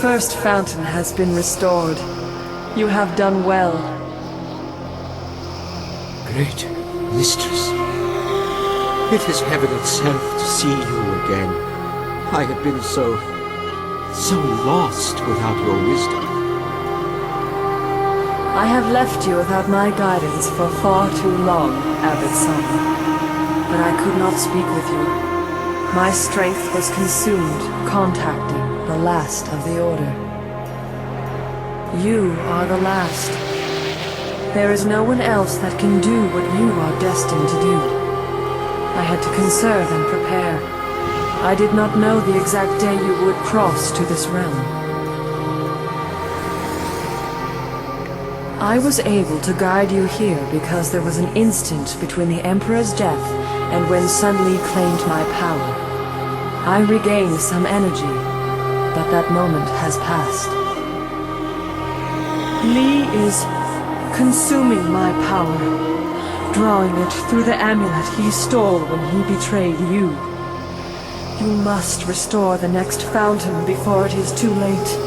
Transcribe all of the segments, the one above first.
first fountain has been restored. You have done well. Great mistress. It is heaven itself to see you again. I have been so lost without your wisdom. I have left you without my guidance for far too long, Abbot son. But I could not speak with you. My strength was consumed contacting the last of the Order. You are the last. There is no one else that can do what you are destined to do. I had to conserve and prepare. I did not know the exact day you would cross to this realm. I was able to guide you here because there was an instant between the Emperor's death and when Sun Li claimed my power. I regained some energy, but that moment has passed. Li is consuming my power, drawing it through the amulet he stole when he betrayed you. You must restore the next fountain before it is too late.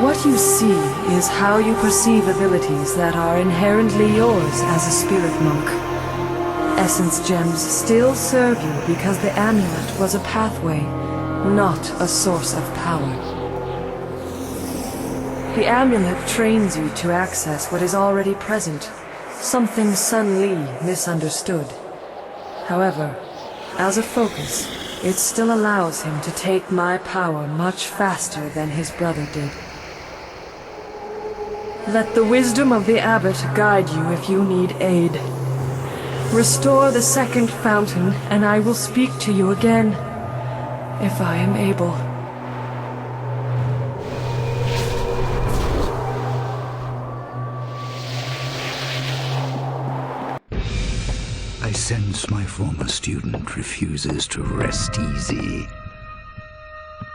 What you see is how you perceive abilities that are inherently yours as a spirit monk. Essence gems still serve you because the amulet was a pathway, not a source of power. The amulet trains you to access what is already present, something Sun Li misunderstood. However, as a focus, it still allows him to take my power much faster than his brother did. Let the wisdom of the Abbot guide you if you need aid. Restore the second fountain, and I will speak to you again, if I am able. I sense my former student refuses to rest easy.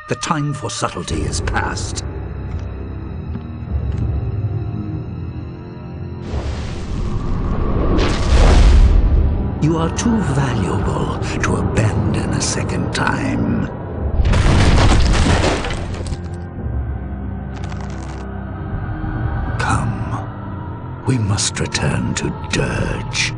The time for subtlety is past. You are too valuable to abandon a second time. Come, we must return to Dirge.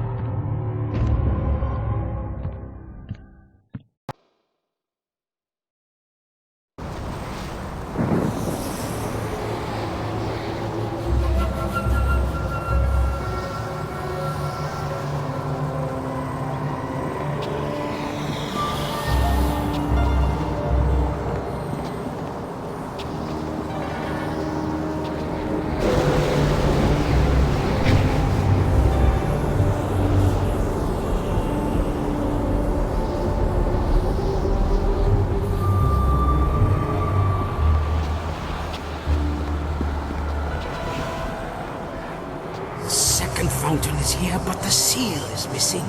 Fountain is here, but the seal is missing.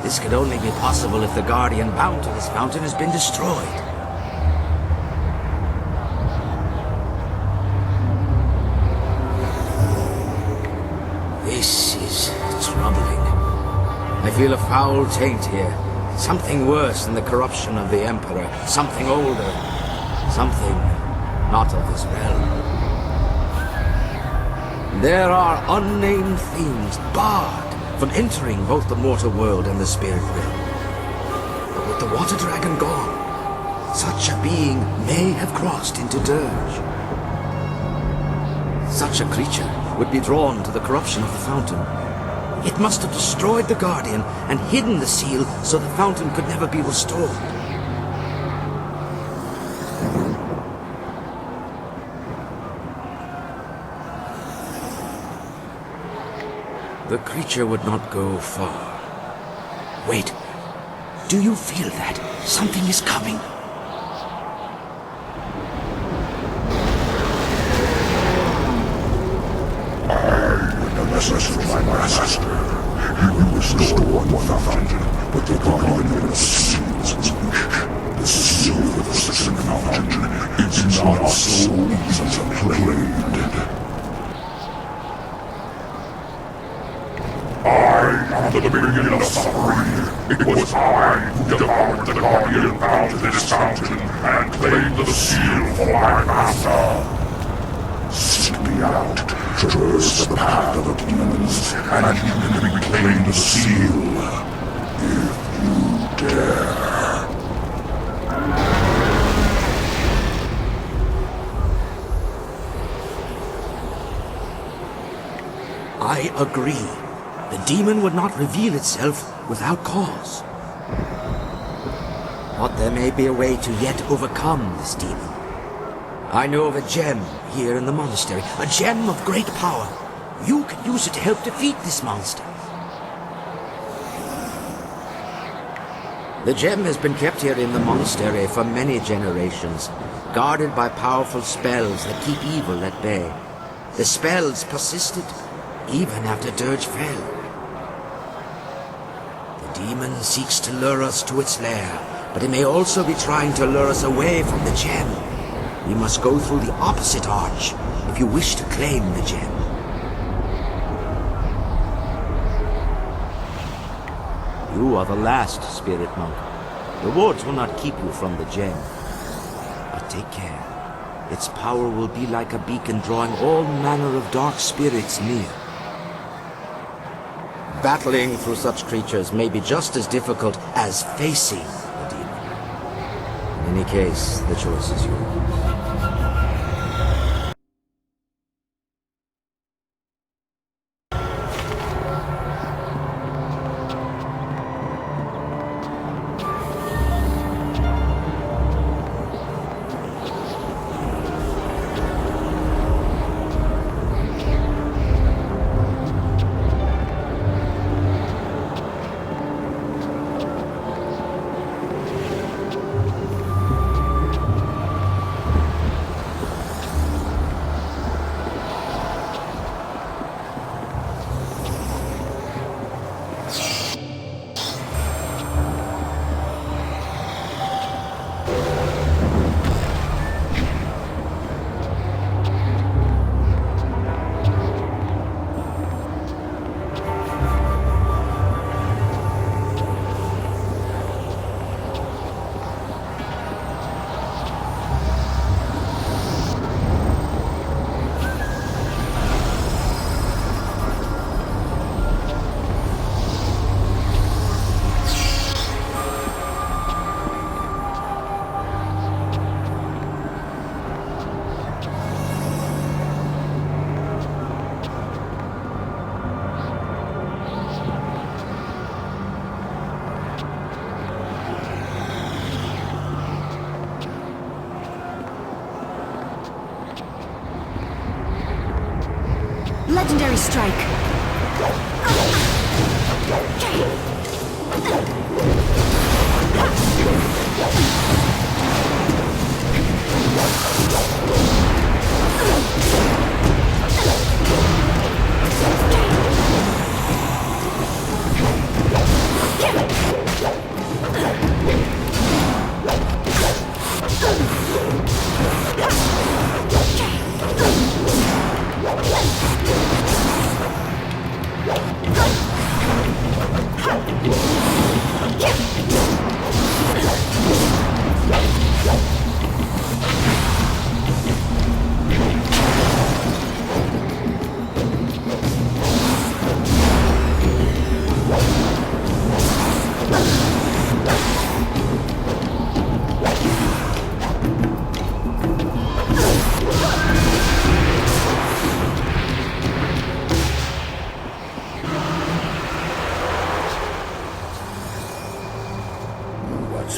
This could only be possible if the guardian bound to this fountain has been destroyed. This is troubling. I feel a foul taint here. Something worse than the corruption of the Emperor. Something older. Something not of this realm. There are unnamed things barred from entering both the mortal world and the spirit realm. But with the water dragon gone, such a being may have crossed into Dirge. Such a creature would be drawn to the corruption of the fountain. It must have destroyed the Guardian and hidden the seal so the fountain could never be restored. The creature would not go far. Wait, do you feel that? Something is coming. Ancestor of my master. You restored the fountain, but the guardian seals its wish. The seal of the second fountain is not so easily played. It was I who devoured the Guardian out of this fountain and claimed the seal for my master. Seek me out, traverse the path of the demons, and you can reclaim the seal. If you dare. I agree. The demon would not reveal itself without cause. But there may be a way to yet overcome this demon. I know of a gem here in the monastery, a gem of great power. You can use it to help defeat this monster. The gem has been kept here in the monastery for many generations, guarded by powerful spells that keep evil at bay. The spells persisted even after Dirge fell. The demon seeks to lure us to its lair, but it may also be trying to lure us away from the gem. We must go through the opposite arch if you wish to claim the gem. You are the last spirit monk. The wards will not keep you from the gem. But take care. Its power will be like a beacon drawing all manner of dark spirits near. Battling through such creatures may be just as difficult as facing the demon. In any case, the choice is yours. Legendary strike.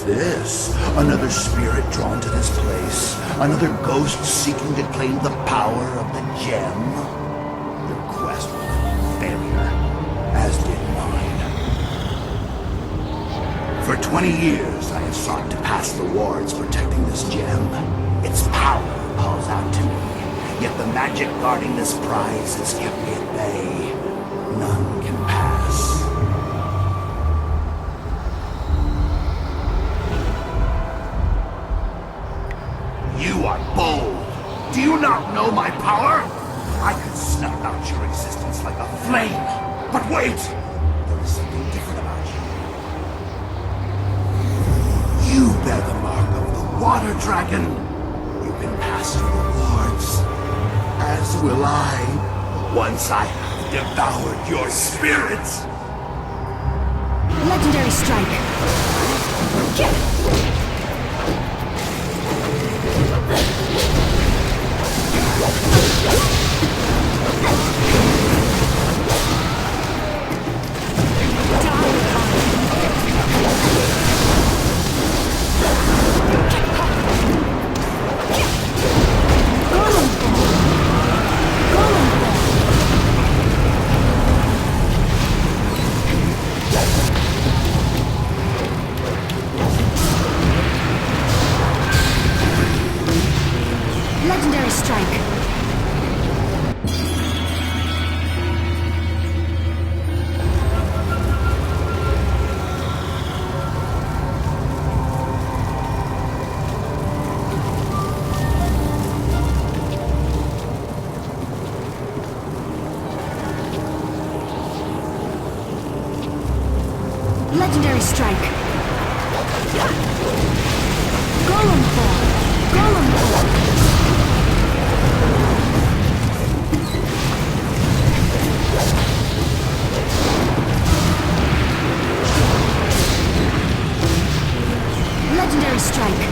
This? Another spirit drawn to this place? Another ghost seeking to claim the power of the gem? Your quest was a failure, as did mine. For 20 years, I have sought to pass the wards protecting this gem. Its power calls out to me, yet the magic guarding this prize has kept me at bay. None can pass. You are bold. Do you not know my power? I could snuff out your existence like a flame. But wait! There is something different about you. water dragon. You can pass through the wards, as will I, once I have devoured your spirits. Legendary strike. Legendary strike. Legendary strike. Golem form. Golem form. Legendary strike.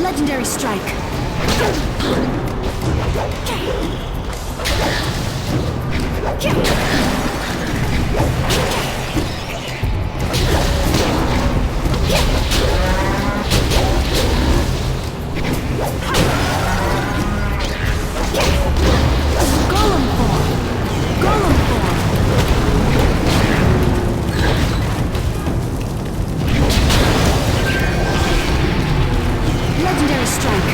Legendary strike. Golem form. Golem form. Legendary strike.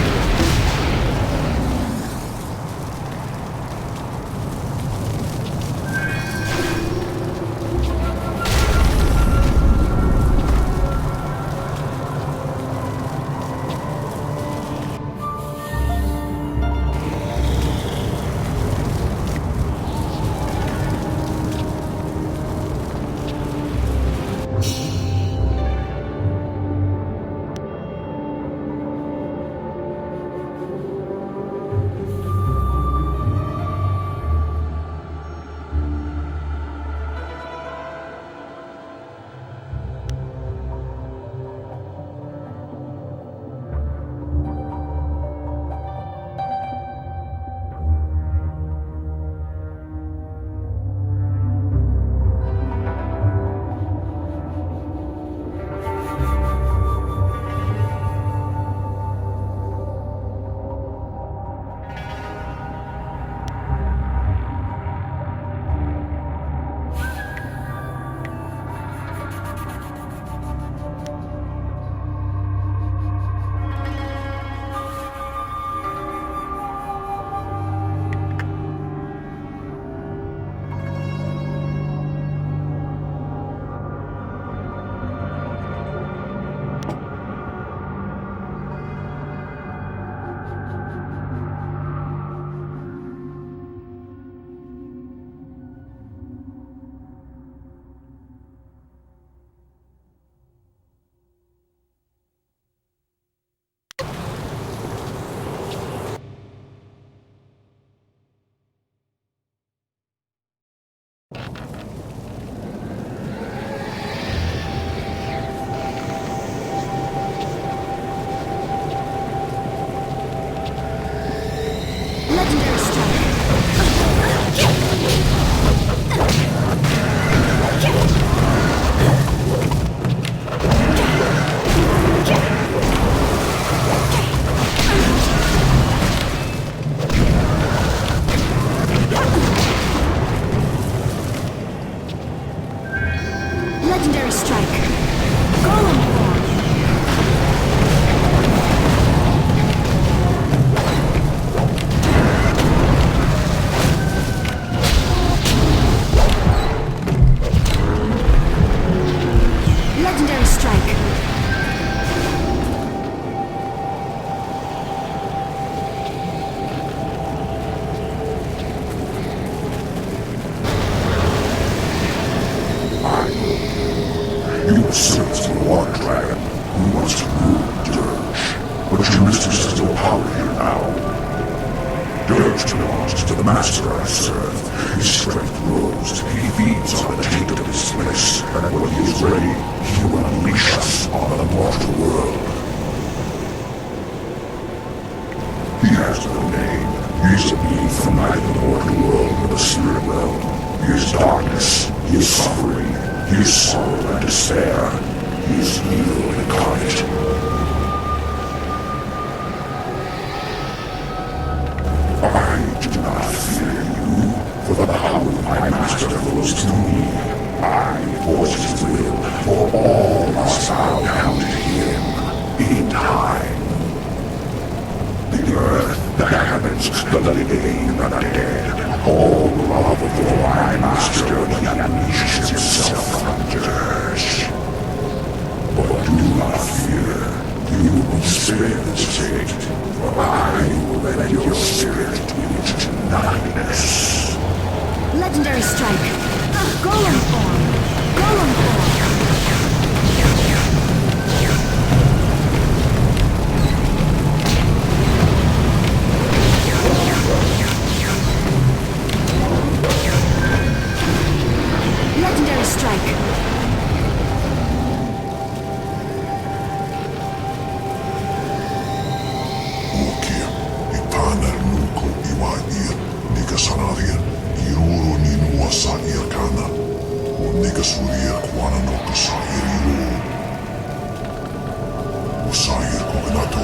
Legendary strike. Golem form. Legendary strike. You were sent to the water dragon, who wants to rule Dirge. But your mistress has no power here now. Dirge belongs to the master I serve. His strength grows. He feeds on the taint of his flesh, and when he is ready, he will unleash us on the mortal world. He has no name. He is a being from neither the mortal world nor the spirit realm. He is darkness. He is suffering. He is sorrow and despair. He is evil incarnate. I do not fear you, for the power of my master flows to me. I force his will, for all must bow down to him, in time. The earth, the heavens, the living, and the dead, all love before my master when he unleashes himself from Dirge. But do not fear, you will spare this fate, for I will let your spirit into nothingness. Legendary strike. Golem form. Golem form. Legendary strike. ka sanaria iroro ni nua sa irkana. Unika suria kuana no ka sa iriru. Usair kokanato,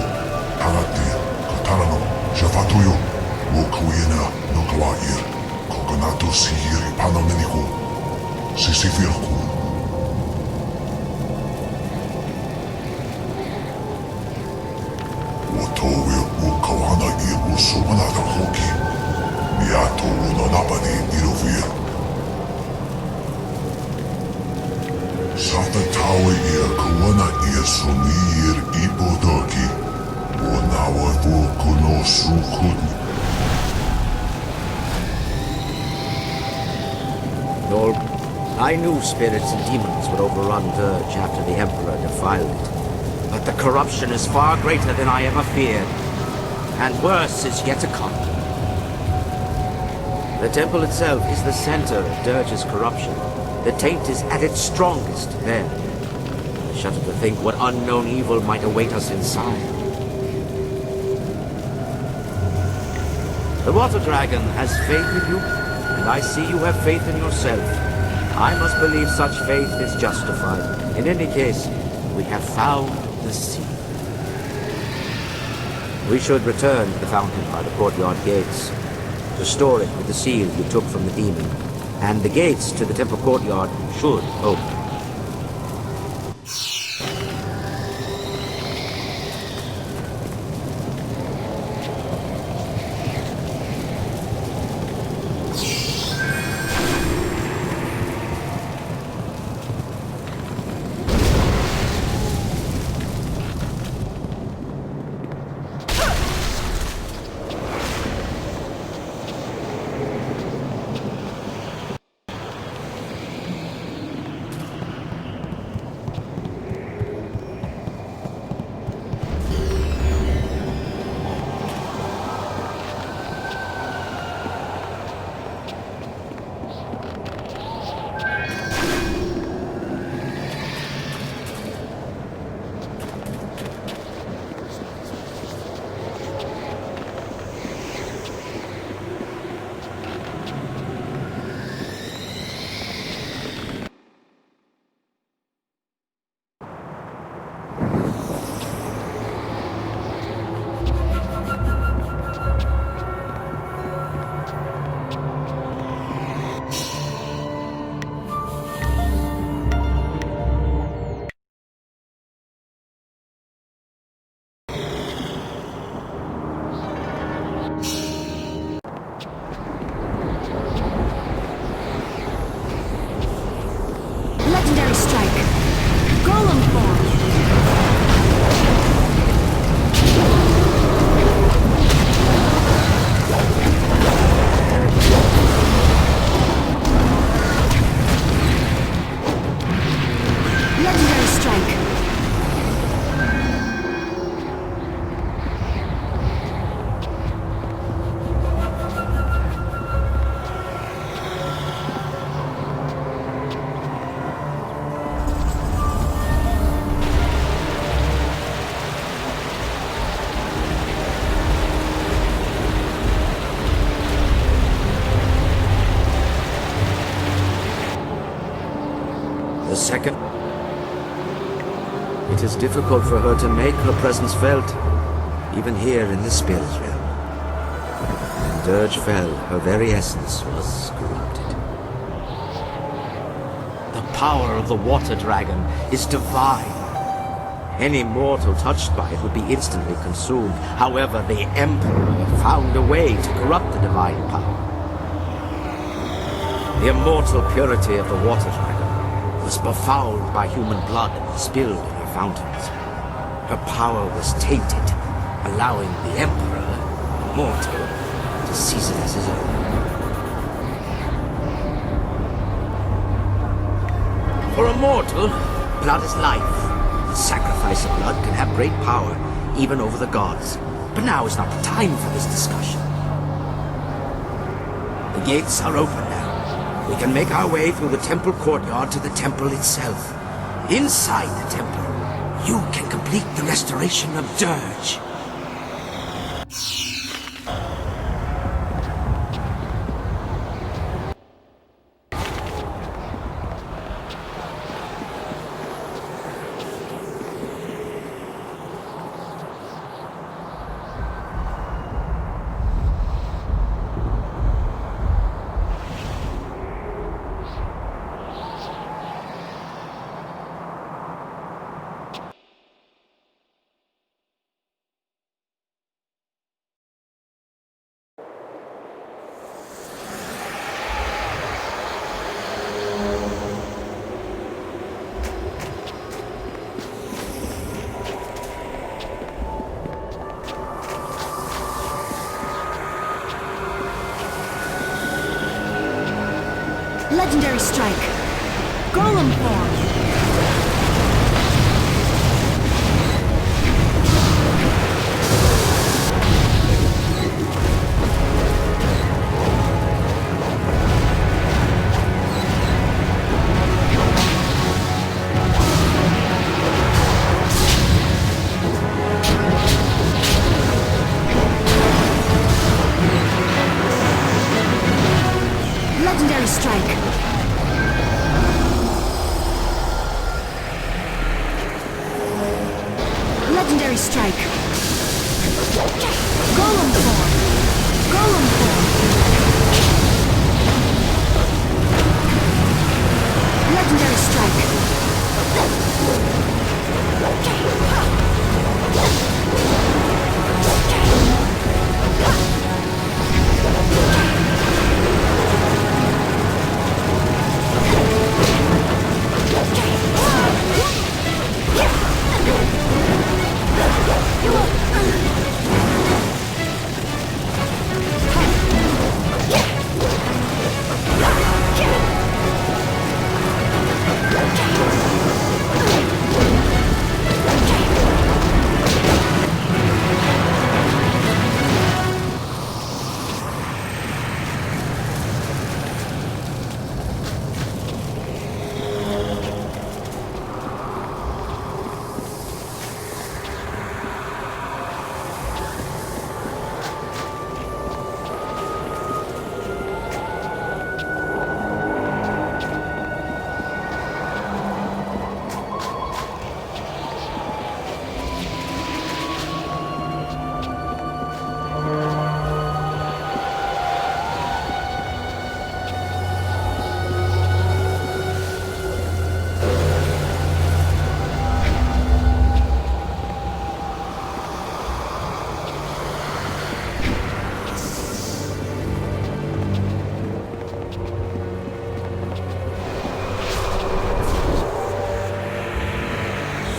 haratia, katarano, shavatoyo, wokuina no kawair, kokanato sihiri panameniko, sisifirku. Wotowe ukawana ir usumanata hoki, miato unonapani irovir. Sata tawe ir kuana ir sumir ipodoki. Onawa vukono sukun. Lord, I knew spirits and demons would overrun Dirge after the Emperor defiled it. But the corruption is far greater than I ever feared. And worse is yet to come. The temple itself is the center of Dirge's corruption. The taint is at its strongest there. I shudder to think what unknown evil might await us inside. The Water Dragon has faith in you, and I see you have faith in yourself. I must believe such faith is justified. In any case, we have found the sea. We should return to the fountain by the courtyard gates. Restore it with the seal you took from the demon, and the gates to the temple courtyard should open. Legendary strike. Golem form. Legendary strike. The second? It is difficult for her to make her presence felt, even here in the spirit realm. When Dirge fell, her very essence was corrupted. The power of the Water Dragon is divine. Any mortal touched by it would be instantly consumed. However, the Emperor found a way to corrupt the divine power. The immortal purity of the Water Dragon was befouled by human blood spilled in her fountains. Her power was tainted, allowing the Emperor, mortal, to seize it as his own. For a mortal, blood is life. The sacrifice of blood can have great power, even over the gods. But now is not the time for this discussion. The gates are open now. We can make our way through the temple courtyard to the temple itself. Inside the temple, you can complete the restoration of Dirge. Legendary strike. Golem form. Legendary strike. Legendary strike. Golem form. Golem form. Legendary strike.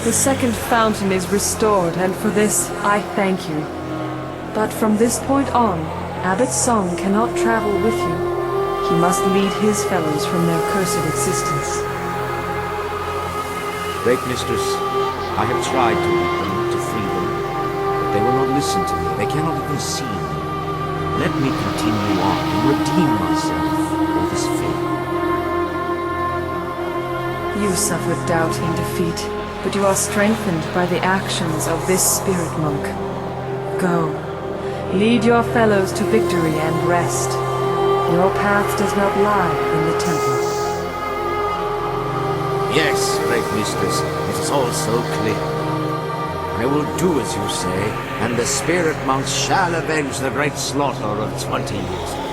The second fountain is restored, and for this I thank you. But from this point on, Abbot Song cannot travel with you. He must lead his fellows from their cursed existence. Great mistress, I have tried to lead them, to free them, but they will not listen to me. They cannot even see me. Let me continue on and redeem myself for this fate. You suffered doubt and defeat, but you are strengthened by the actions of this spirit monk. Go. Lead your fellows to victory and rest. Your path does not lie in the temple. Yes, great mistress, it is all so clear. I will do as you say, and the spirit monks shall avenge the great slaughter of 20 years ago.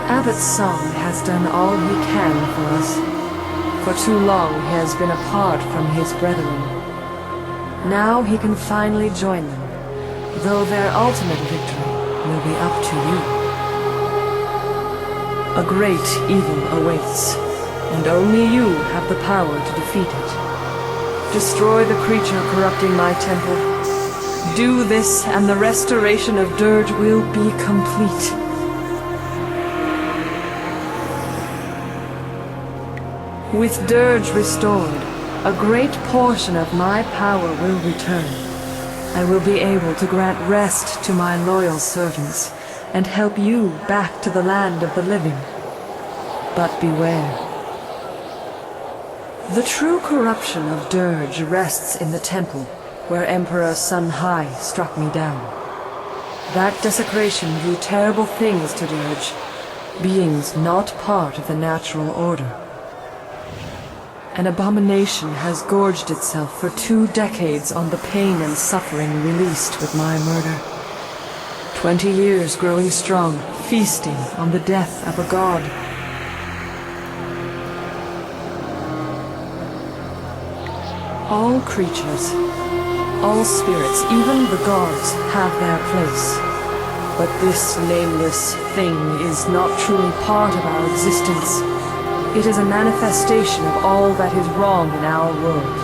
Abbot Song has done all he can for us. For too long he has been apart from his brethren. Now he can finally join them, though their ultimate victory will be up to you. A great evil awaits, and only you have the power to defeat it. Destroy the creature corrupting my temple. Do this, and the restoration of Dirge will be complete. With Dirge restored, a great portion of my power will return. I will be able to grant rest to my loyal servants, and help you back to the land of the living. But beware. The true corruption of Dirge rests in the temple, where Emperor Sun Hai struck me down. That desecration drew terrible things to Dirge, beings not part of the natural order. An abomination has gorged itself for 2 decades on the pain and suffering released with my murder. 20 years growing strong, feasting on the death of a god. All creatures, all spirits, even the gods, have their place. But this nameless thing is not truly part of our existence. It is a manifestation of all that is wrong in our world.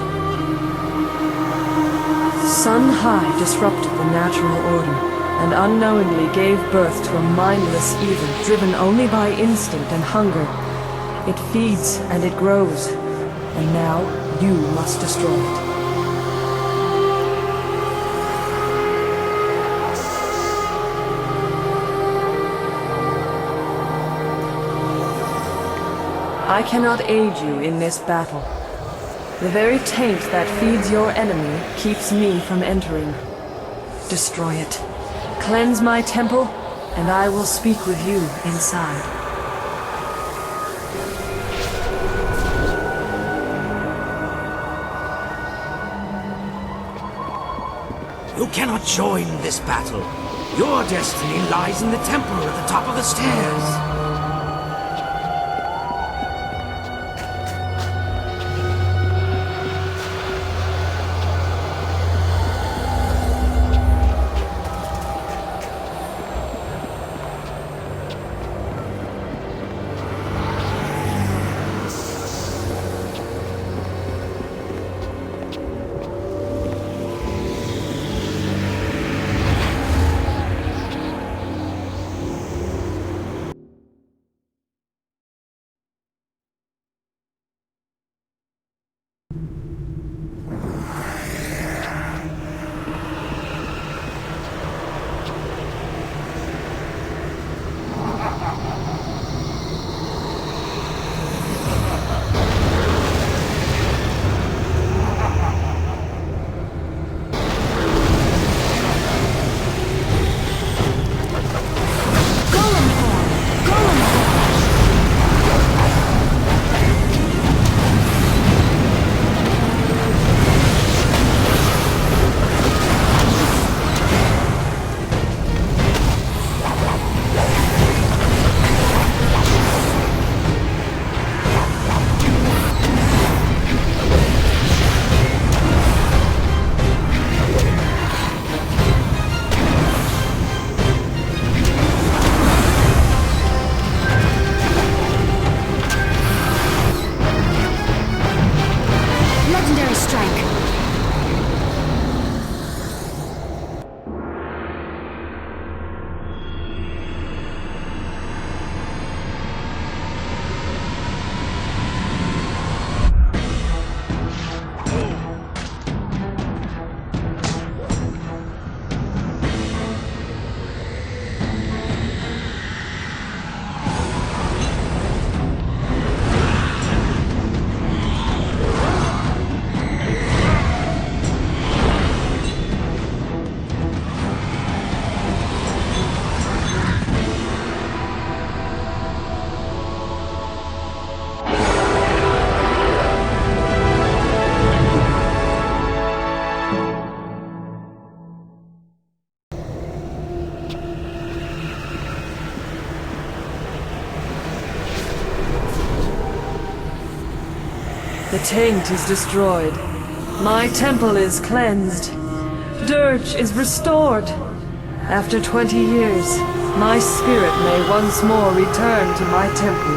Sun High disrupted the natural order, and unknowingly gave birth to a mindless evil driven only by instinct and hunger. It feeds and it grows, and now you must destroy it. I cannot aid you in this battle. The very taint that feeds your enemy keeps me from entering. Destroy it. Cleanse my temple, and I will speak with you inside. You cannot join this battle. Your destiny lies in the temple at the top of the stairs. The taint is destroyed. My temple is cleansed. Dirge is restored. After 20 years, my spirit may once more return to my temple.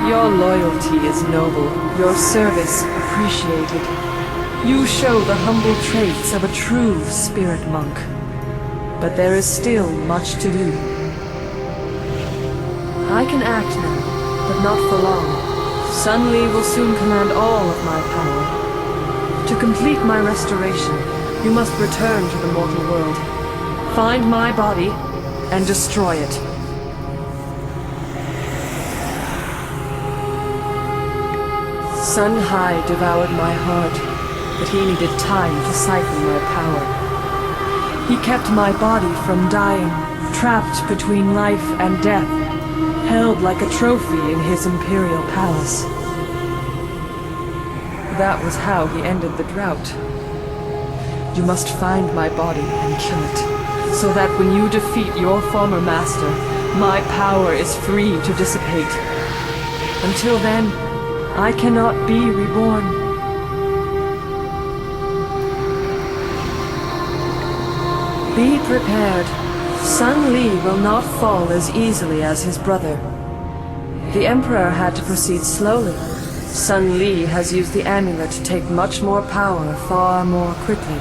Your loyalty is noble, your service appreciated. You show the humble traits of a true spirit monk. But there is still much to do. I can act now, but not for long. Sun Li will soon command all of my power. To complete my restoration, you must return to the mortal world. Find my body and destroy it. Sun Hai devoured my heart, but he needed time to siphon my power. He kept my body from dying, trapped between life and death, held like a trophy in his imperial palace. That was how he ended the drought. You must find my body and kill it, so that when you defeat your former master, my power is free to dissipate. Until then, I cannot be reborn. Be prepared. Sun Li will not fall as easily as his brother. The Emperor had to proceed slowly. Sun Li has used the amulet to take much more power far more quickly.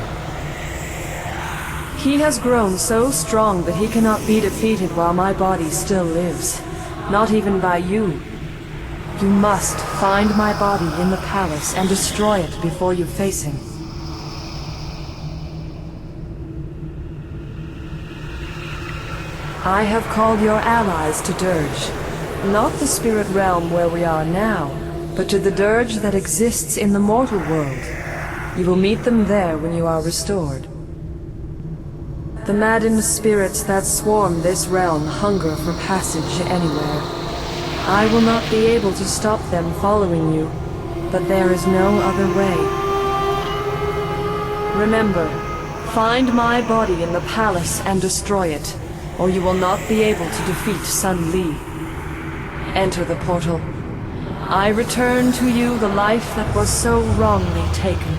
He has grown so strong that he cannot be defeated while my body still lives. Not even by you. You must find my body in the palace and destroy it before you face him. I have called your allies to Dirge. Not the spirit realm where we are now, but to the Dirge that exists in the mortal world. You will meet them there when you are restored. The maddened spirits that swarm this realm hunger for passage anywhere. I will not be able to stop them following you, but there is no other way. Remember, find my body in the palace and destroy it, or you will not be able to defeat Sun Li. Enter the portal. I return to you the life that was so wrongly taken.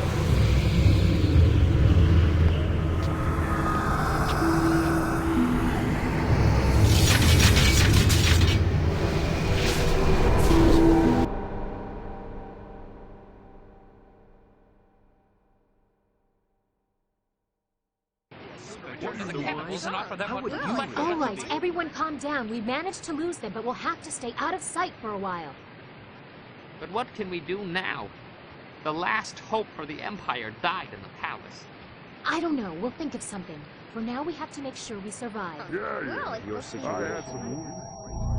All right, everyone calm down. We managed to lose them, but we'll have to stay out of sight for a while. But what can we do now? The last hope for the Empire died in the palace. I don't know. We'll think of something. For now, we have to make sure we survive.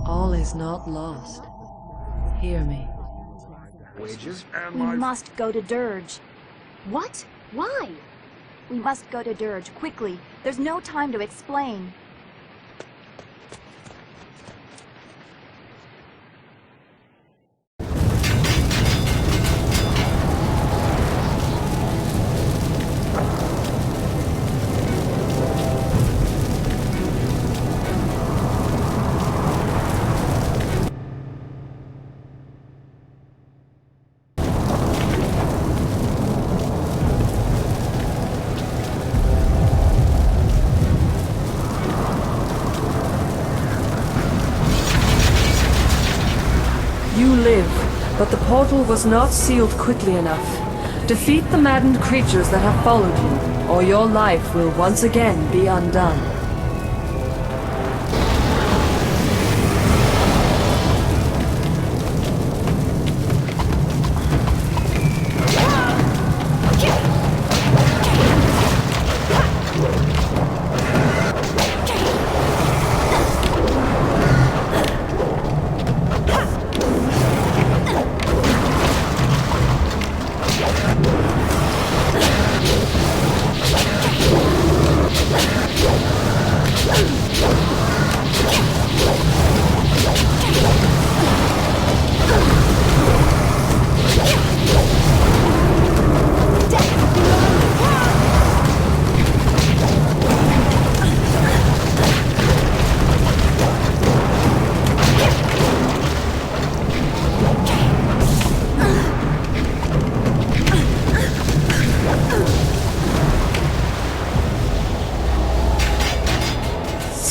All is not lost. Hear me. We must go to Dirge. What? Why? We must go to Dirge, quickly. There's no time to explain. You live, but the portal was not sealed quickly enough. Defeat the maddened creatures that have followed you, or your life will once again be undone.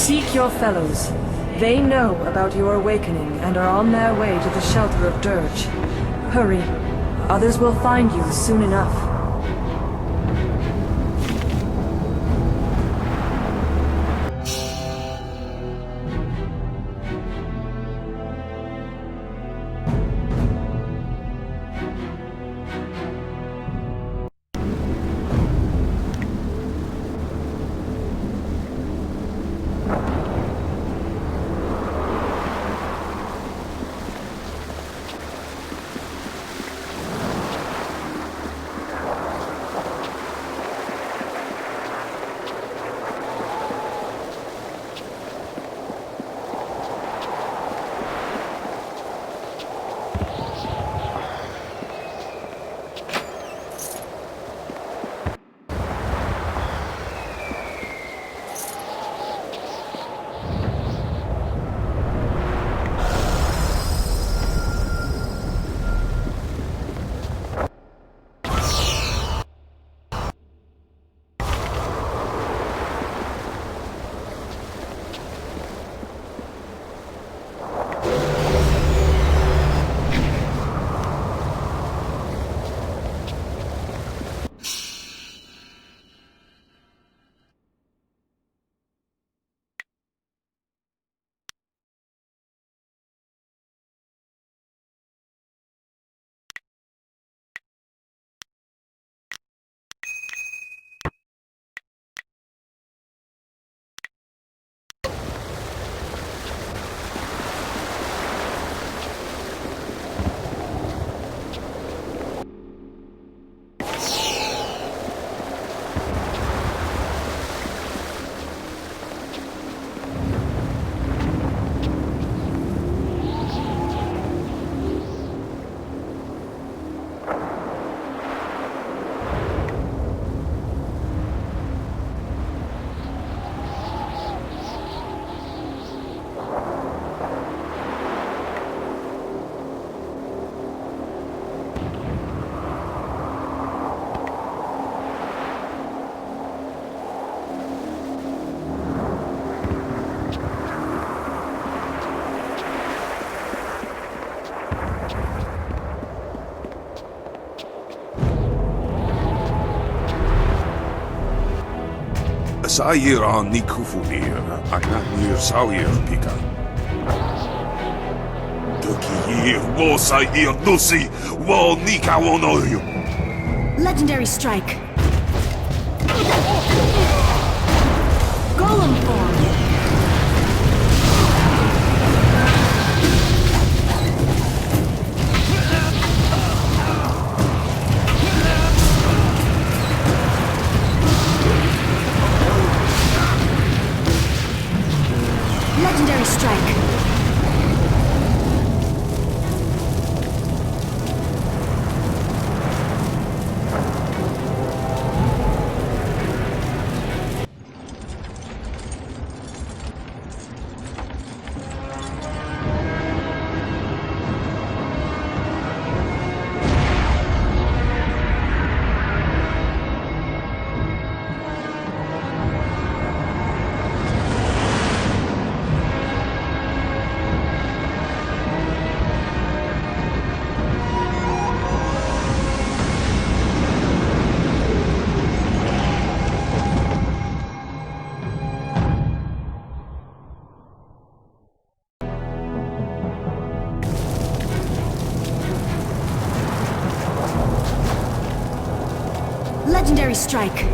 Seek your fellows. They know about your awakening and are on their way to the shelter of Dirge. Hurry. Others will find you soon enough. Sair on Nikufunir, Ananir Sawir Pika. Duki, wo Sair Nusi, wo Nikawonoyu. Legendary strike. Golem form. Legendary strike. Legendary strike.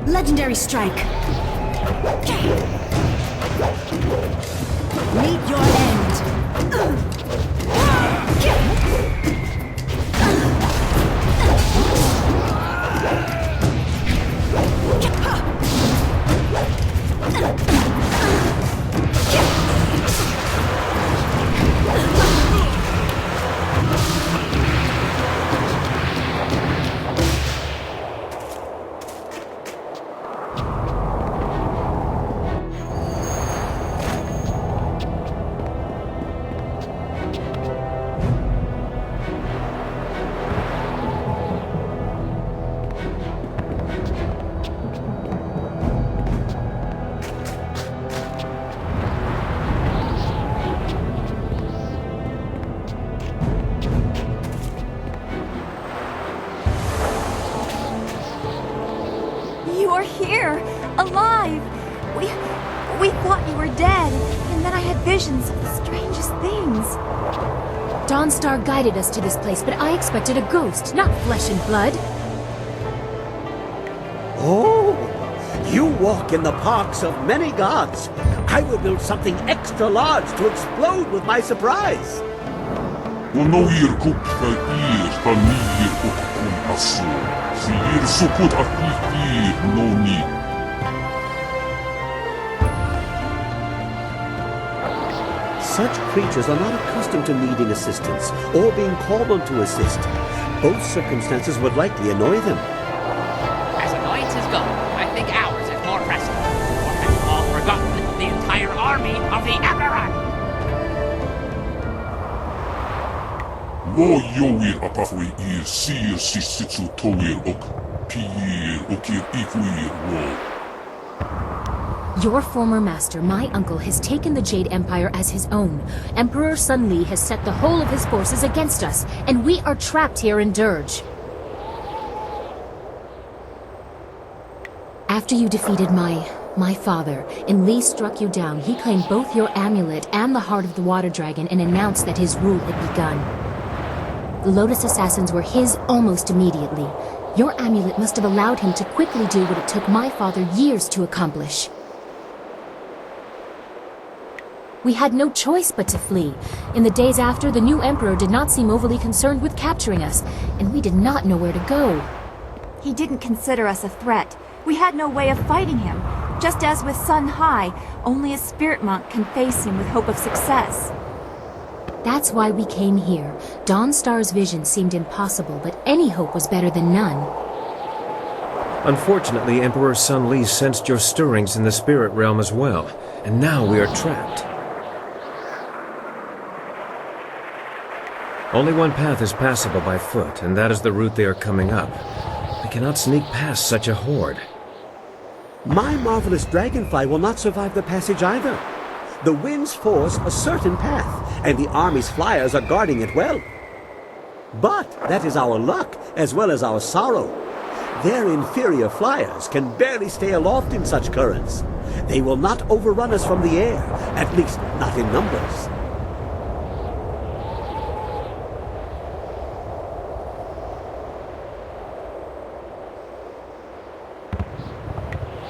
Legendary strike. Meet your end. You're here, alive. We thought you were dead, and then I had visions of the strangest things. Dawnstar guided us to this place, but I expected a ghost, not flesh and blood. Oh, you walk in the parks of many gods. I will build something extra large to explode with my surprise. Unoir kupka ir tanir ukun asu. Sir sukut afifi no ni. Such creatures are not accustomed to needing assistance or being called on to assist. Both circumstances would likely annoy them. As annoyances go, I think ours is more pressing. Or have you all forgotten the entire army of the Emperor? Wo yoir apafwe ir sir sisitsu toir ok. Pir okir ikuir wo. Your former master, my uncle, has taken the Jade Empire as his own. Emperor Sun Li has set the whole of his forces against us, and we are trapped here in Dirge. After you defeated my father, and Li struck you down, he claimed both your amulet and the heart of the water dragon and announced that his rule had begun. The Lotus Assassins were his almost immediately. Your amulet must have allowed him to quickly do what it took my father years to accomplish. We had no choice but to flee. In the days after, the new emperor did not seem overly concerned with capturing us, and we did not know where to go. He didn't consider us a threat. We had no way of fighting him. Just as with Sun High, only a spirit monk can face him with hope of success. That's why we came here. Dawnstar's vision seemed impossible, but any hope was better than none. Unfortunately, Emperor Sun Li sensed your stirrings in the spirit realm as well, and now we are trapped. Only one path is passable by foot, and that is the route they are coming up. We cannot sneak past such a horde. My marvelous dragonfly will not survive the passage either. The winds force a certain path, and the army's flyers are guarding it well. But that is our luck, as well as our sorrow. Their inferior flyers can barely stay aloft in such currents. They will not overrun us from the air, at least not in numbers.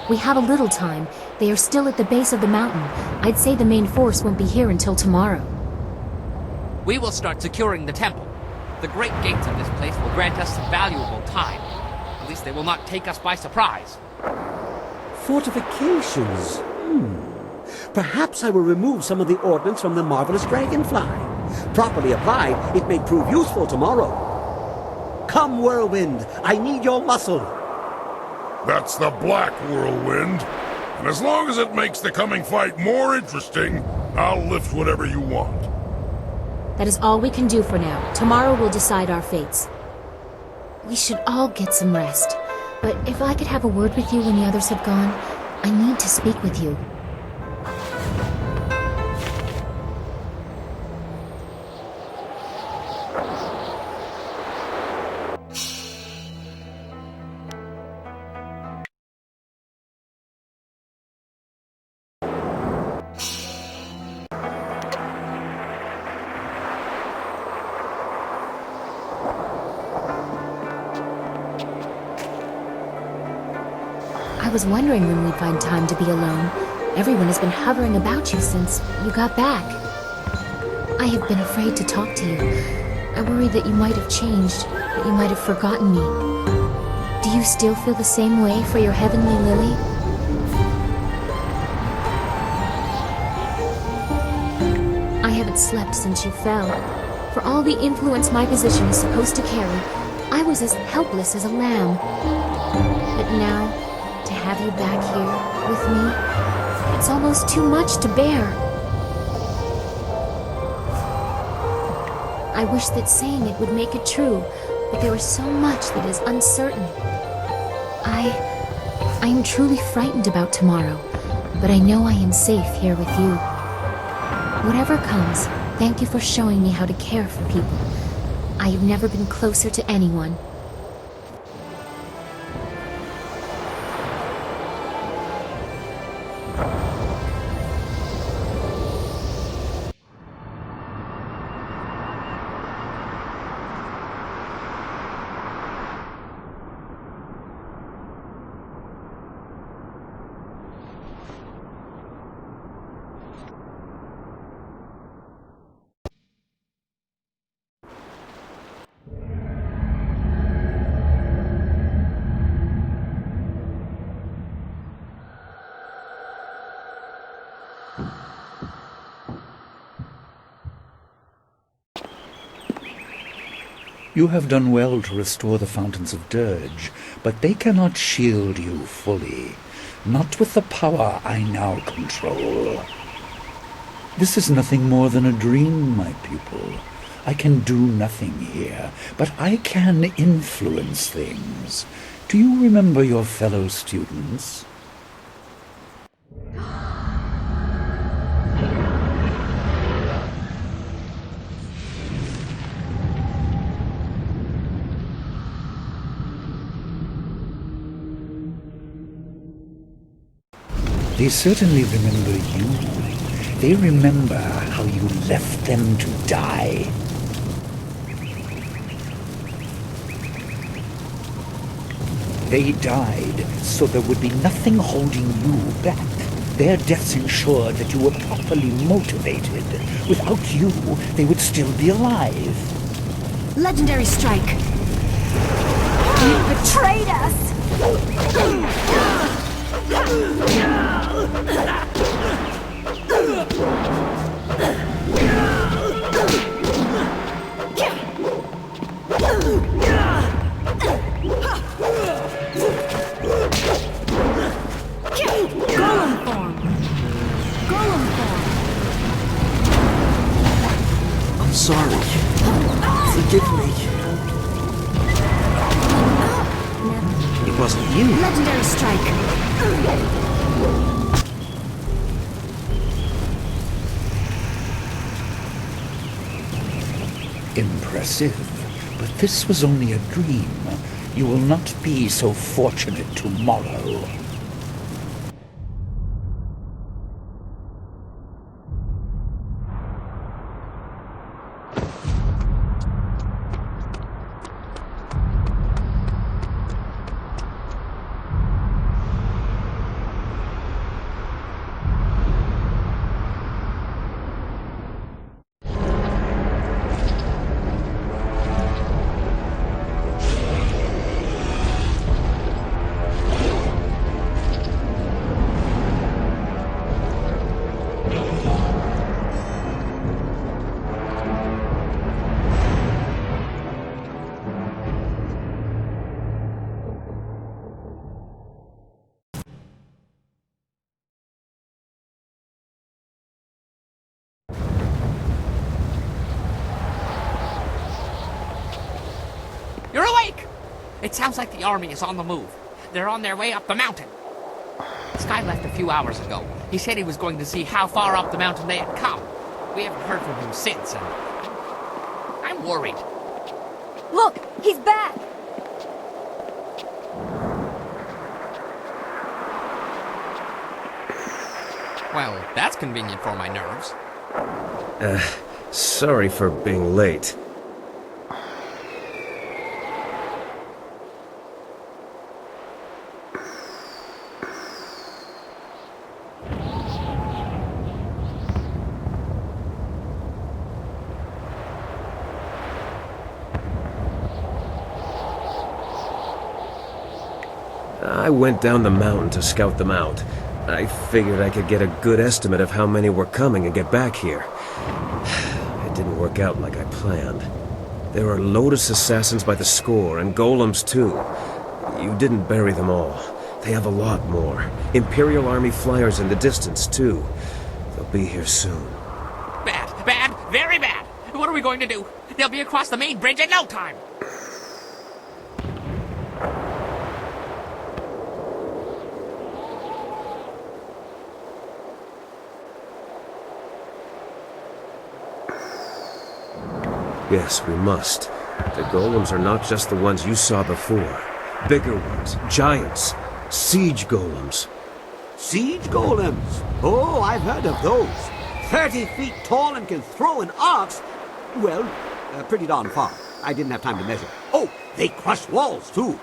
We have a little time. They are still at the base of the mountain. I'd say the main force won't be here until tomorrow. We will start securing the temple. The great gates of this place will grant us some valuable time. At least they will not take us by surprise. Fortifications? Perhaps I will remove some of the ordnance from the marvelous dragonfly. Properly applied, it may prove useful tomorrow. Come, whirlwind, I need your muscle. That's the Black Whirlwind. And as long as it makes the coming fight more interesting, I'll lift whatever you want. That is all we can do for now. Tomorrow will decide our fates. We should all get some rest. But if I could have a word with you when the others have gone, I need to speak with you. I was wondering when we'd find time to be alone. Everyone has been hovering about you since you got back. I have been afraid to talk to you. I worry that you might have changed, that you might have forgotten me. Do you still feel the same way for your heavenly lily? I haven't slept since you fell. For all the influence my position is supposed to carry, I was as helpless as a lamb. But now, to have you back here with me, it's almost too much to bear. I wish that saying it would make it true, but there is so much that is uncertain. I am truly frightened about tomorrow, but I know I am safe here with you. Whatever comes, thank you for showing me how to care for people. I have never been closer to anyone. You have done well to restore the Fountains of Dirge, but they cannot shield you fully. Not with the power I now control. This is nothing more than a dream, my pupil. I can do nothing here, but I can influence things. Do you remember your fellow students? They certainly remember you. They remember how you left them to die. They died so there would be nothing holding you back. Their deaths ensured that you were properly motivated. Without you, they would still be alive. Legendary strike. You betrayed us! Forgive me. It wasn't you. Legendary strike. Impressive. But this was only a dream. You will not be so fortunate tomorrow. You're awake! It sounds like the army is on the move. They're on their way up the mountain. Sky left a few hours ago. He said he was going to see how far up the mountain they had come. We haven't heard from him since, and I'm worried. Look, he's back! Well, that's convenient for my nerves. Sorry for being late. I went down the mountain to scout them out. I figured I could get a good estimate of how many were coming and get back here. It didn't work out like I planned. There are Lotus assassins by the score, and golems too. You didn't bury them all. They have a lot more. Imperial Army flyers in the distance too. They'll be here soon. Bad, bad, very bad. What are we going to do? They'll be across the main bridge in no time. Yes, we must. The golems are not just the ones you saw before. Bigger ones, giants, siege golems. Siege golems? Oh, I've heard of those. 30 feet tall and can throw an axe. Well, pretty darn far. I didn't have time to measure. Oh, they crush walls, too.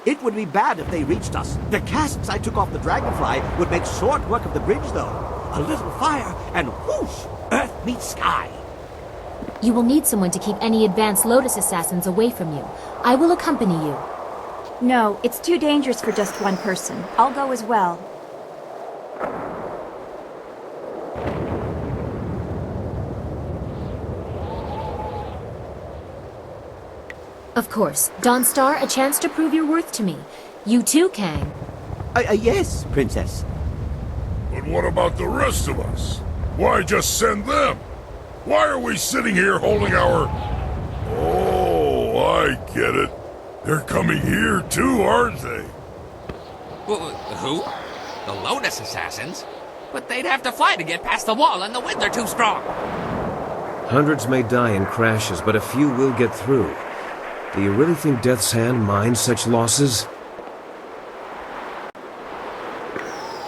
It would be bad if they reached us. The casks I took off the Dragonfly would make short work of the bridge, though. A little fire, and whoosh! Earth meets sky. You will need someone to keep any advanced Lotus assassins away from you. I will accompany you. No, it's too dangerous for just one person. I'll go as well. Of course. Dawnstar, a chance to prove your worth to me. You too, Kang. Yes, Princess. But what about the rest of us? Why just send them? Why are we sitting here holding our... Oh, I get it. They're coming here too, aren't they? Who? The Lotus assassins? But they'd have to fly to get past the wall, and the winds are too strong. Hundreds may die in crashes, but a few will get through. Do you really think Death's Hand minds such losses?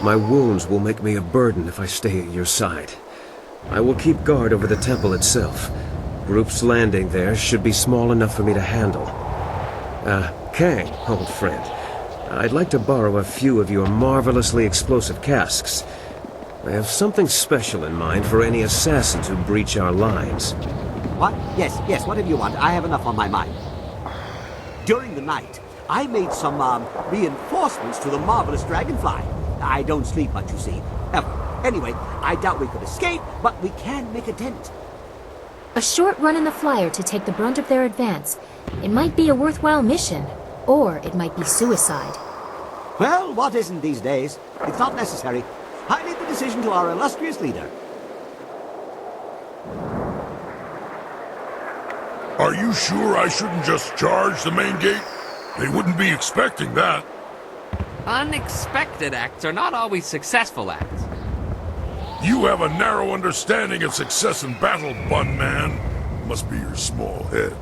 My wounds will make me a burden if I stay at your side. I will keep guard over the temple itself. Groups landing there should be small enough for me to handle. Kang, old friend, I'd like to borrow a few of your marvelously explosive casks. I have something special in mind for any assassins who breach our lines. What? Yes, whatever you want. I have enough on my mind. During the night, I made some, reinforcements to the marvelous Dragonfly. I don't sleep much, you see, ever. Anyway, I doubt we could escape, but we can make a dent. A short run in the flyer to take the brunt of their advance. It might be a worthwhile mission, or it might be suicide. Well, what isn't these days? It's not necessary. I leave the decision to our illustrious leader. Are Are you sure I shouldn't just charge the main gate? They wouldn't be expecting that. Unexpected acts are not always successful acts. You have a narrow understanding of success in battle, Bun Man. Must be your small head.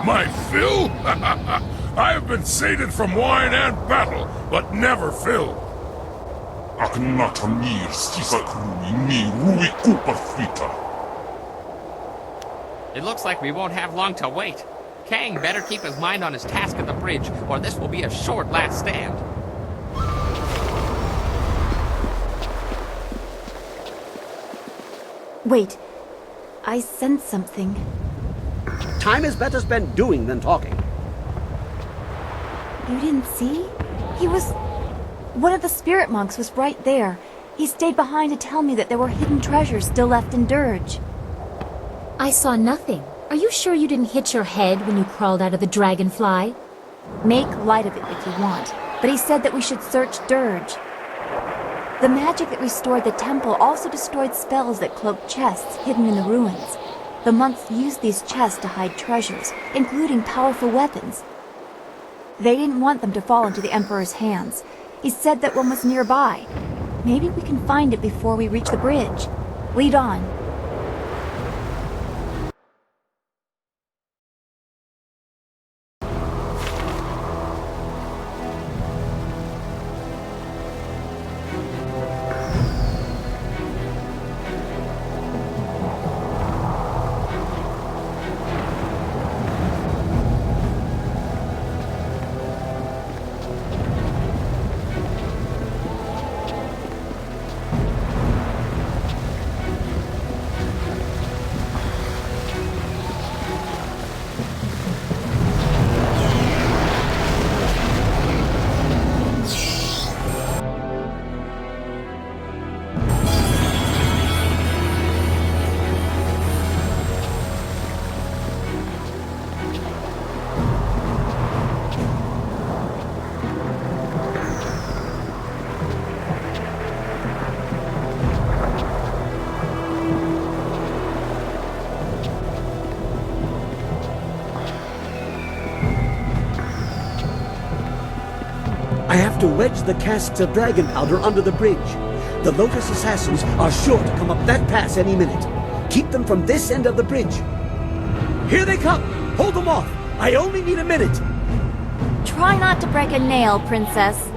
My fill? I have been sated from wine and battle, but never fill. It looks like we won't have long to wait. Kang better keep his mind on his task at the bridge, or this will be a short last stand. Wait. I sense something. Time is better spent doing than talking. You didn't see? One of the spirit monks was right there. He stayed behind to tell me that there were hidden treasures still left in Dirge. I saw nothing. Are you sure you didn't hit your head when you crawled out of the dragonfly? Make light of it if you want, but he said that we should search Dirge. The magic that restored the temple also destroyed spells that cloaked chests hidden in the ruins. The monks used these chests to hide treasures, including powerful weapons. They didn't want them to fall into the Emperor's hands. He said that one was nearby. Maybe we can find it before we reach the bridge. Lead on. I have to wedge the casks of dragon powder under the bridge. The Lotus assassins are sure to come up that pass any minute. Keep them from this end of the bridge. Here they come! Hold them off! I only need a minute! Try not to break a nail, Princess.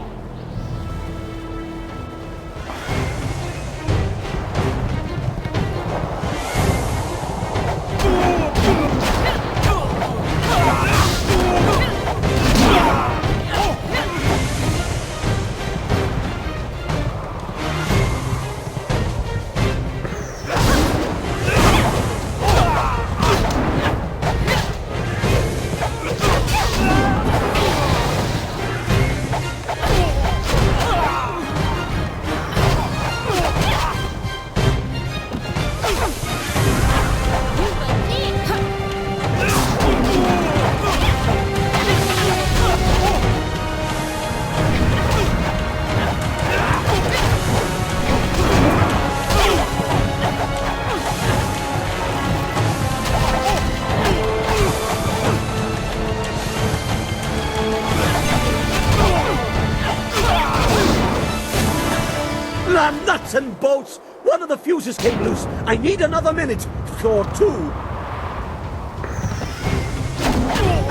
Nuts and bolts! One of the fuses came loose. I need another minute. Or two.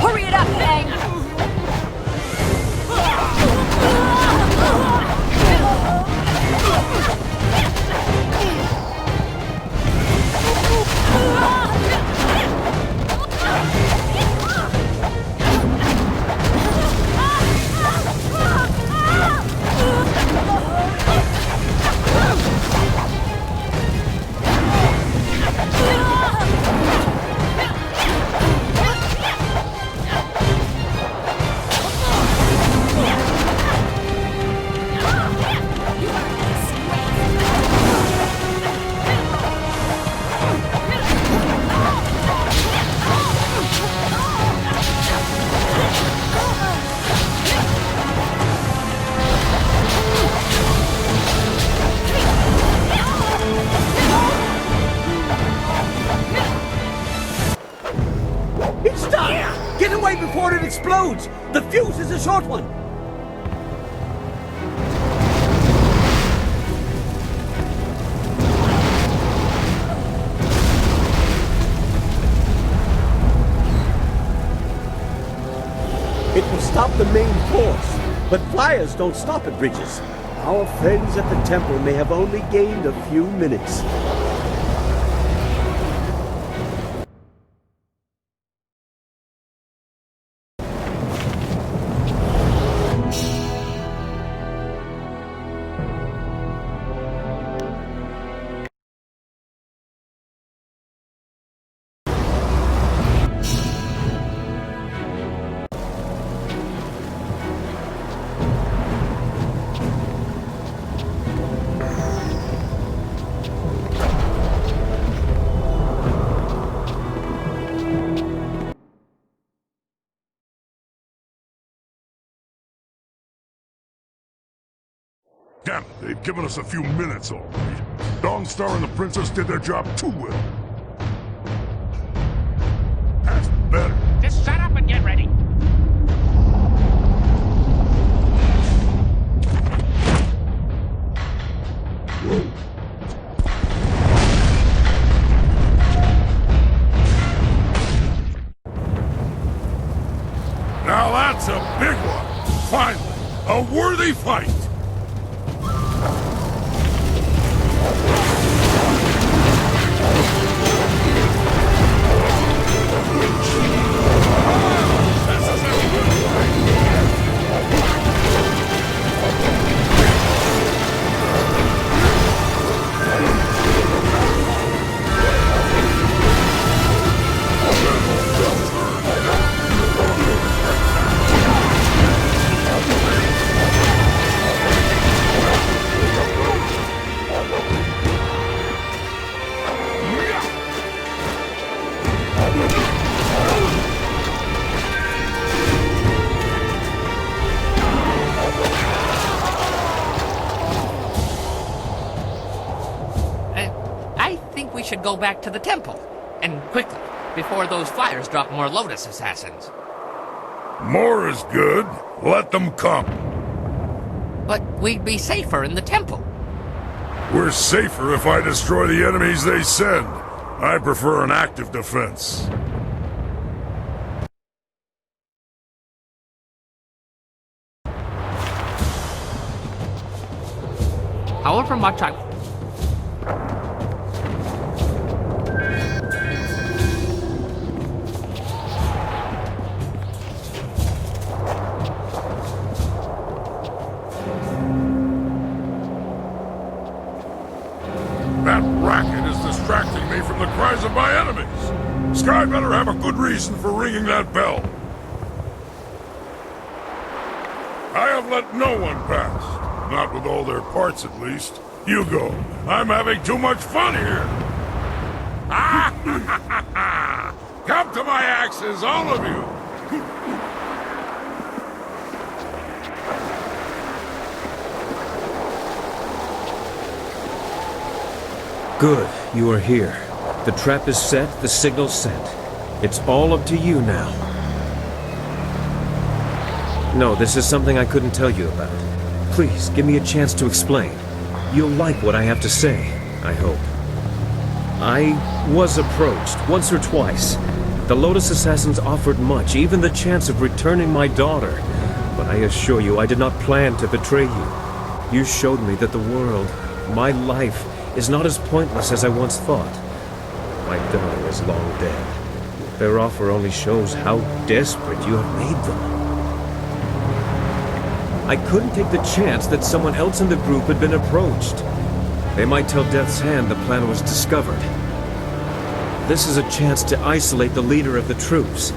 Hurry it up, Fang! it explodes! The fuse is a short one! It will stop the main force, but flyers don't stop at bridges. Our friends at the temple may have only gained a few minutes. Damn it, they've given us a few minutes already. Dangstar and the Princess did their job too well. That's better. Just shut up and get ready. Now that's a big one. Finally, a worthy fight. We should go back to the temple. And quickly, before those flyers drop more Lotus assassins. More is good. Let them come. But we'd be safer in the temple. We're safer if I destroy the enemies they send. I prefer an active defense. However much I... That racket is distracting me from the cries of my enemies. Sky better have a good reason for ringing that bell. I have let no one pass. Not with all their parts, at least. You go. I'm having too much fun here. Come to my axes, all of you. Good, you are here. The trap is set, the signal's sent. It's all up to you now. No, this is something I couldn't tell you about. Please, give me a chance to explain. You'll like what I have to say, I hope. I was approached, once or twice. The Lotus Assassins offered much, even the chance of returning my daughter. But I assure you, I did not plan to betray you. You showed me that the world, my life, is not as pointless as I once thought. My daughter is long dead. Their offer only shows how desperate you have made them. I couldn't take the chance that someone else in the group had been approached. They might tell Death's Hand the plan was discovered. This is a chance to isolate the leader of the troops.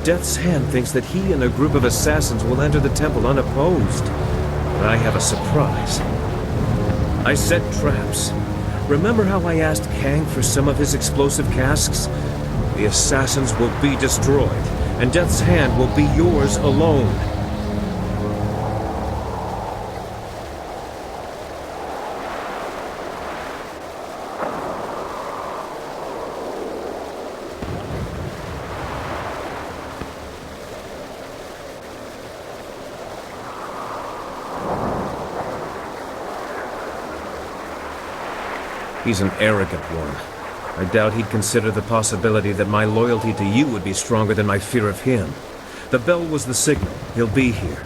Death's Hand thinks that he and a group of assassins will enter the temple unopposed. But I have a surprise. I set traps. Remember how I asked Kang for some of his explosive casks? The assassins will be destroyed, and Death's Hand will be yours alone. He's an arrogant one. I doubt he'd consider the possibility that my loyalty to you would be stronger than my fear of him. The bell was the signal. He'll be here.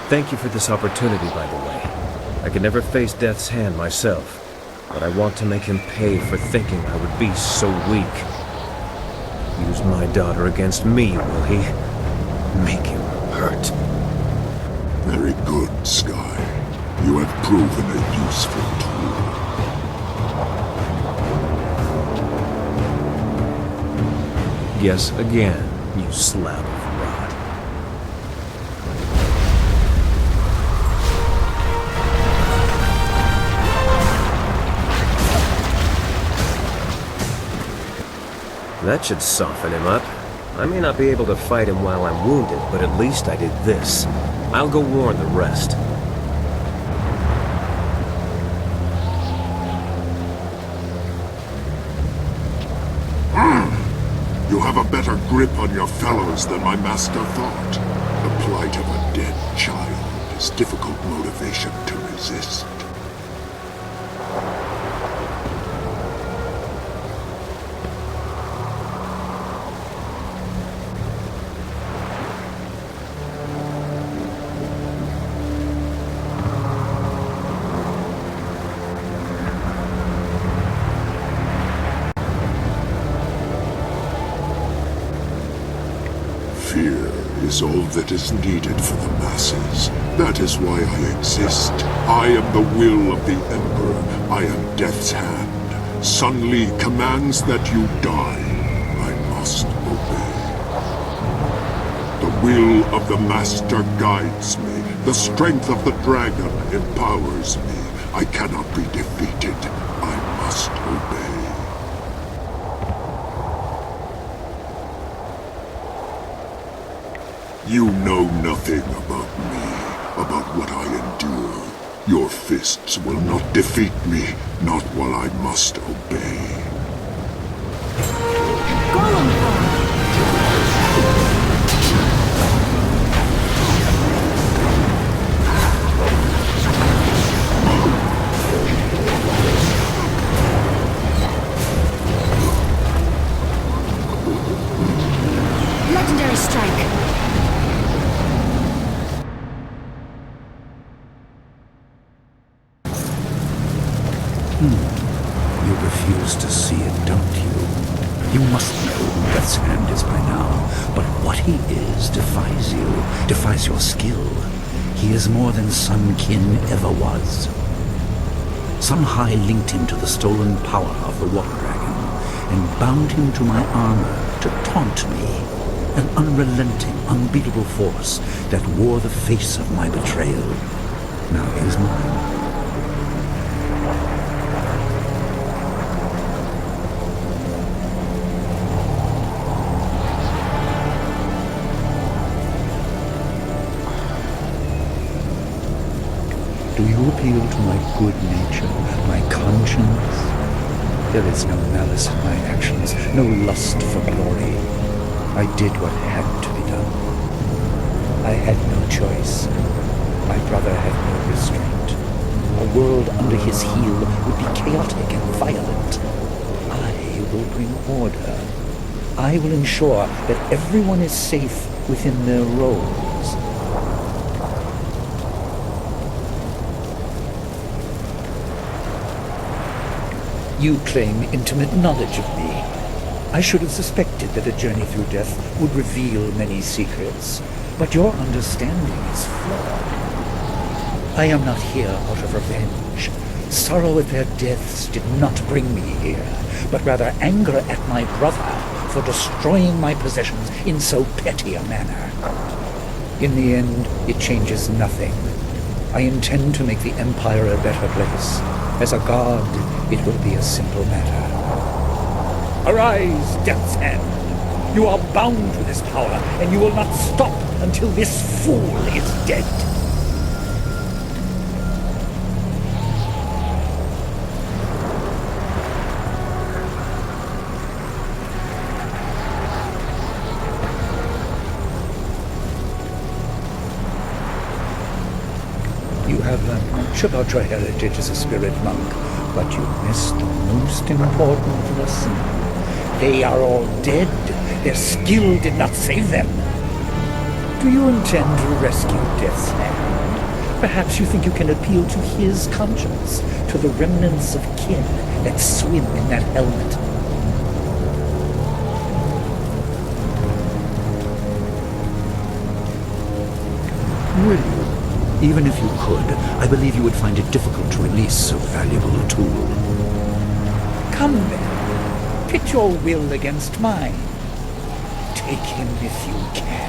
Thank you for this opportunity, by the way. I could never face Death's hand myself, but I want to make him pay for thinking I would be so weak. Use my daughter against me, will he? Make him hurt. Very good, Sky. You have proven a useful tool. Yes, again, you slab of rot. That should soften him up. I may not be able to fight him while I'm wounded, but at least I did this. I'll go warn the rest. You have a better grip on your fellows than my master thought. The plight of a dead child is difficult motivation to resist. Fear is all that is needed for the masses. That is why I exist. I am the will of the Emperor. I am Death's hand. Sun Li commands that you die. I must obey. The will of the Master guides me. The strength of the dragon empowers me. I cannot be defeated. I must obey. You know nothing about me, about what I endure. Your fists will not defeat me, not while I must obey. Legendary strike. You refuse to see it, don't you? You must know who Death's Hand is by now, but what he is defies you, defies your skill. He is more than Sun Qin ever was. Sun Hai linked him to the stolen power of the Water Dragon, and bound him to my armor to taunt me, an unrelenting, unbeatable force that wore the face of my betrayal. Now he is mine. Do you appeal to my good nature, my conscience? There is no malice in my actions, no lust for glory. I did what had to be done. I had no choice. My brother had no restraint. A world under his heel would be chaotic and violent. I will bring order. I will ensure that everyone is safe within their roles. You claim intimate knowledge of me. I should have suspected that a journey through death would reveal many secrets, but your understanding is flawed. I am not here out of revenge. Sorrow at their deaths did not bring me here, but rather anger at my brother for destroying my possessions in so petty a manner. In the end, it changes nothing. I intend to make the Empire a better place. As a god, it will be a simple matter. Arise, Death's Hand! You are bound to this power, and you will not stop until this fool is dead. You have learned much about your heritage as a spirit monk, But you missed the most important lesson. They are all dead. Their skill did not save them. Do you intend to rescue Death's Hand? Perhaps you think you can appeal to his conscience, to the remnants of kin that swim in that helmet. Will you? Even if you could, I believe you would find it difficult to release so valuable a tool. Come then. Pit your will against mine. Take him if you can.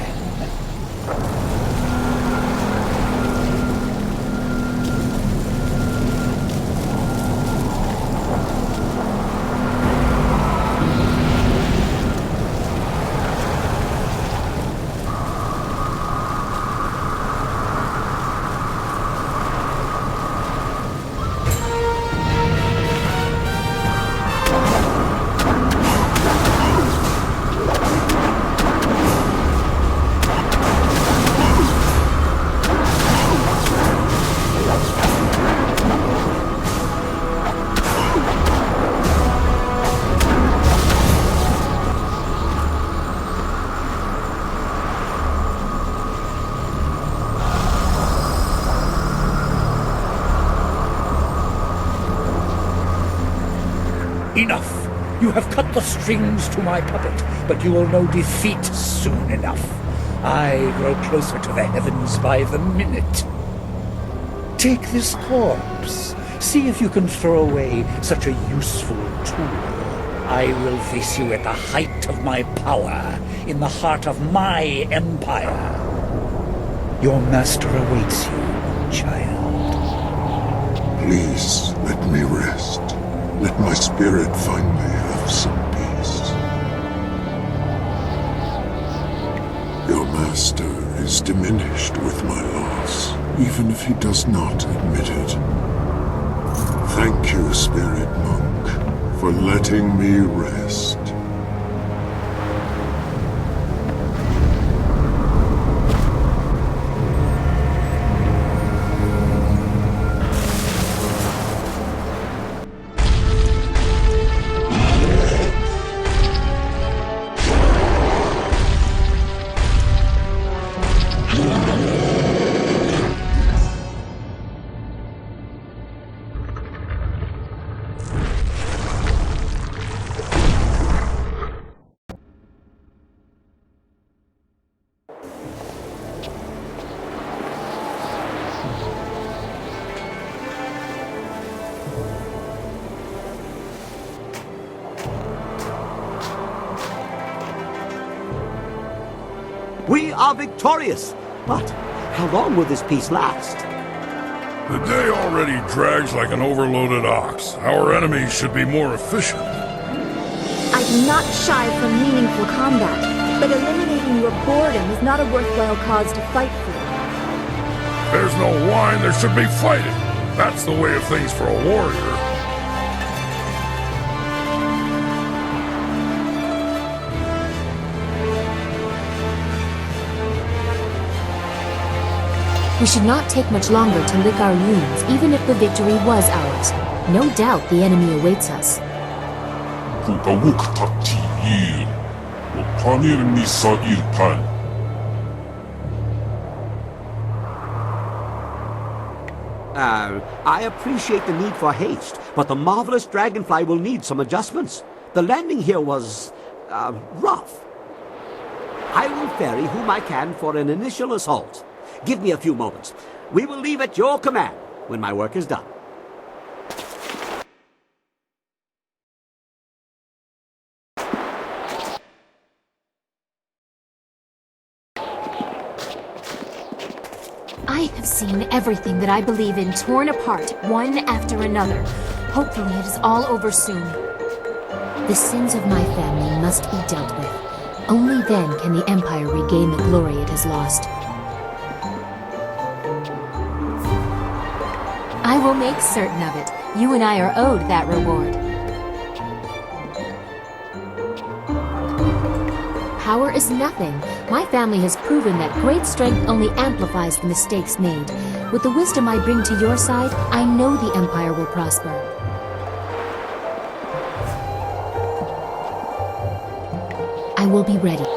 Enough! You have cut the strings to my puppet, but you will know defeat soon enough. I grow closer to the heavens by the minute. Take this corpse. See if you can throw away such a useful tool. I will face you at the height of my power, in the heart of my empire. Your master awaits you, child. Please, let me rest. Let my spirit finally have some peace. Your master is diminished with my loss, even if he does not admit it. Thank you, Spirit Monk, for letting me rest. We are victorious! But how long will this peace last? The day already drags like an overloaded ox. Our enemies should be more efficient. I do not shy from meaningful combat, but eliminating your boredom is not a worthwhile cause to fight for. There's no wine, there should be fighting. That's the way of things for a warrior. We should not take much longer to lick our wounds, even if the victory was ours. No doubt the enemy awaits us. I appreciate the need for haste, but the marvelous dragonfly will need some adjustments. The landing here was, rough. I will ferry whom I can for an initial assault. Give me a few moments. We will leave at your command when my work is done. I have seen everything that I believe in torn apart, one after another. Hopefully it is all over soon. The sins of my family must be dealt with. Only then can the Empire regain the glory it has lost. I will make certain of it. You and I are owed that reward. Power is nothing. My family has proven that great strength only amplifies the mistakes made. With the wisdom I bring to your side, I know the Empire will prosper. I will be ready.